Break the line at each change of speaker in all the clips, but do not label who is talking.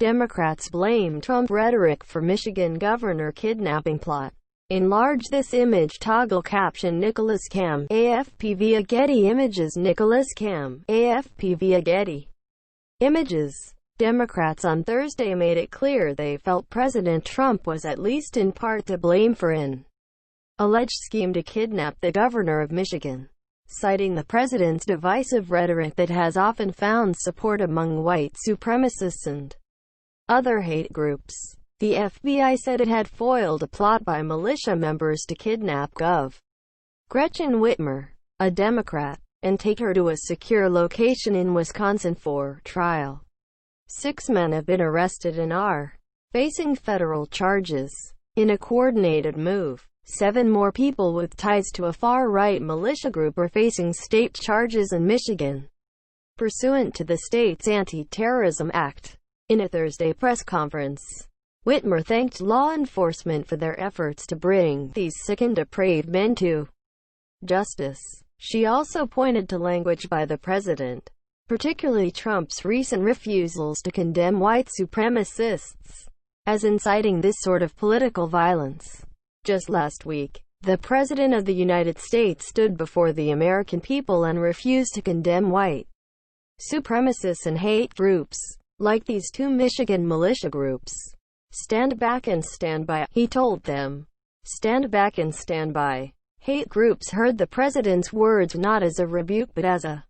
Democrats blame Trump rhetoric for Michigan governor kidnapping plot. Enlarge this image. Toggle caption. Nicholas Cam, AFP via Getty Images. Nicholas Cam, AFP via Getty Images. Democrats on Thursday made it clear they felt President Trump was at least in part to blame for an alleged scheme to kidnap the governor of Michigan, citing the president's divisive rhetoric that has often found support among white supremacists and other hate groups. The FBI said it had foiled a plot by militia members to kidnap Gov. Gretchen Whitmer, a Democrat, and take her to a secure location in Wisconsin for trial. 6 men have been arrested and are facing federal charges. In a coordinated move, 7 more people with ties to a far-right militia group are facing state charges in Michigan, pursuant to the state's Anti-Terrorism Act. In a Thursday press conference, Whitmer thanked law enforcement for their efforts to bring these sick and depraved men to justice. She also pointed to language by the president, particularly Trump's recent refusals to condemn white supremacists, as inciting this sort of political violence. Just last week, the President of the United States stood before the American people and refused to condemn white supremacists and hate groups, like these 2 Michigan militia groups. Stand back and stand by, he told them. Stand back and stand by. Hate groups heard the president's words not as a rebuke but as a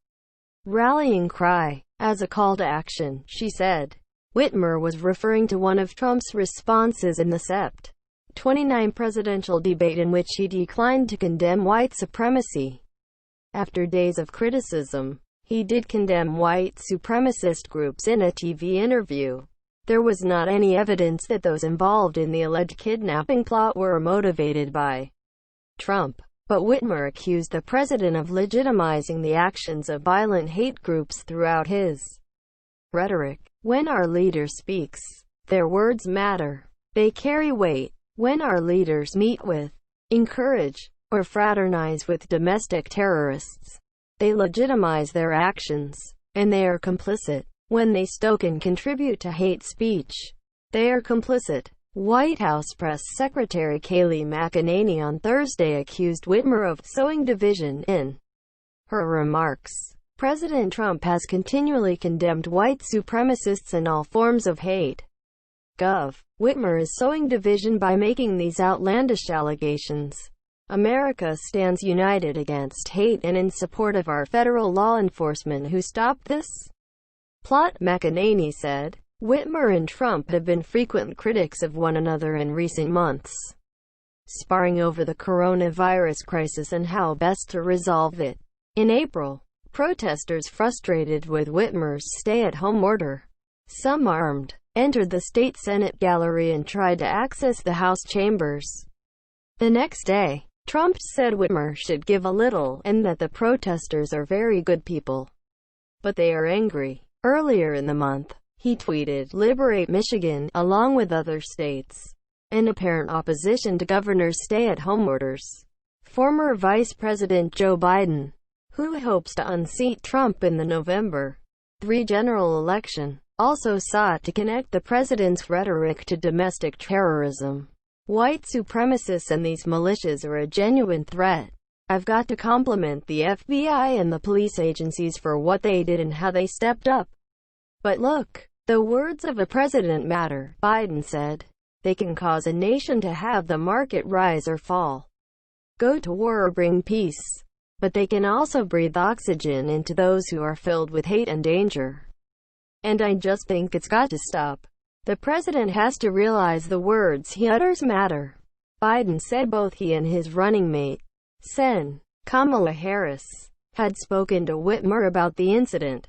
rallying cry, as a call to action, she said. Whitmer was referring to one of Trump's responses in the Sept. 29 presidential debate in which he declined to condemn white supremacy. After days of criticism, he did condemn white supremacist groups in a TV interview. There was not any evidence that those involved in the alleged kidnapping plot were motivated by Trump, but Whitmer accused the president of legitimizing the actions of violent hate groups throughout his rhetoric. When our leader speaks, their words matter. They carry weight. When our leaders meet with, encourage, or fraternize with domestic terrorists, they legitimize their actions, and they are complicit. When they stoke and contribute to hate speech, they are complicit. White House Press Secretary Kayleigh McEnany on Thursday accused Whitmer of sowing division in her remarks. President Trump has continually condemned white supremacists and all forms of hate. Gov. Whitmer is sowing division by making these outlandish allegations. America stands united against hate and in support of our federal law enforcement who stopped this plot, McEnany said. Whitmer and Trump have been frequent critics of one another in recent months, sparring over the coronavirus crisis and how best to resolve it. In April, protesters frustrated with Whitmer's stay-at-home order, some armed, entered the state Senate gallery and tried to access the House chambers. The next day, Trump said Whitmer should give a little, and that the protesters are very good people, but they are angry. Earlier in the month, he tweeted, "Liberate Michigan," along with other states, in apparent opposition to governor's stay-at-home orders. Former Vice President Joe Biden, who hopes to unseat Trump in the November 3 general election, also sought to connect the president's rhetoric to domestic terrorism. White supremacists and these militias are a genuine threat. I've got to compliment the FBI and the police agencies for what they did and how they stepped up. But look, the words of a president matter, Biden said. They can cause a nation to have the market rise or fall, go to war or bring peace. But they can also breathe oxygen into those who are filled with hate and danger. And I just think it's got to stop. The president has to realize the words he utters matter. Biden said both he and his running mate, Sen. Kamala Harris, had spoken to Whitmer about the incident.